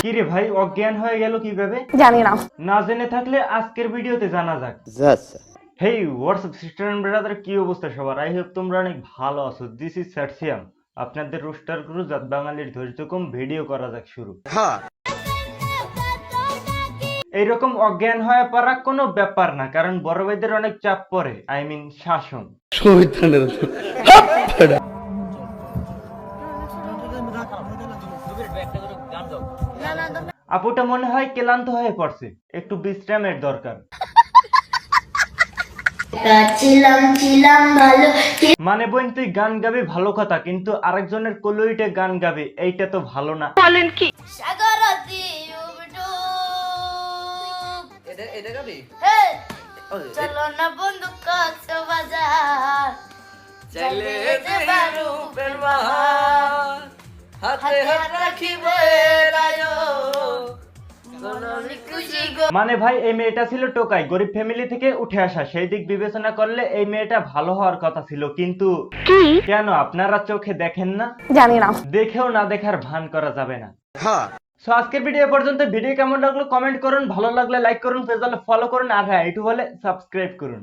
কি রে ভাই, অজ্ঞান হয়ে গেল কিভাবে জানি না। না জেনে থাকলে আজকের ভিডিওতে জানা যাক। হেই হোয়াটসঅ্যাপ সিস্টার এন্ড ব্রাদার, কি অবস্থা সবার? আই হোপ তোমরা অনেক ভালো আছো। দিস ইজ সার্সিয়াম, আপনাদের রোস্টার গুরু। জাত বাঙালির ধৈর্য কম, ভিডিও করা যাক শুরু। এইরকম অজ্ঞান হয়ে পড়া কোনো ব্যাপার না, কারণ বড় ভাইদের অনেক চাপ পড়ে, আই মিন শাসন। আপুটা মনে হয় ক্লান্ত হয়ে পড়ছে, একটু বিশ্রামের দরকার। মানে বোন, তুই গান গাবি ভালো কথা, কিন্তু আরেকজনের কলুইটে গান গাবি, এইটা তো ভালো না। বলেন কি? চলো না বন্ধু কক্সবাজার চাইলে যেতে পারো বেলবাহার হাতে হাত রাখিবে রাজো মানে ভাই, এই মেয়েটা ছিল টোকাই, গরিব ফ্যামিলি থেকে উঠে আসা। সেই দিক বিবেচনা করলে এই মেয়েটা ভালো হওয়ার কথা ছিল, কিন্তু কেন আপনারা চোখে দেখেন না? জানি না। দেখেও না দেখার ভান করা যাবে না। সো আজকের ভিডিও পর্যন্ত। ভিডিও কেমন লাগলো কমেন্ট করুন, ভালো লাগলে লাইক করুন, পেজ ফলো করুন, আর হ্যাঁ একটু বলে সাবস্ক্রাইব করুন।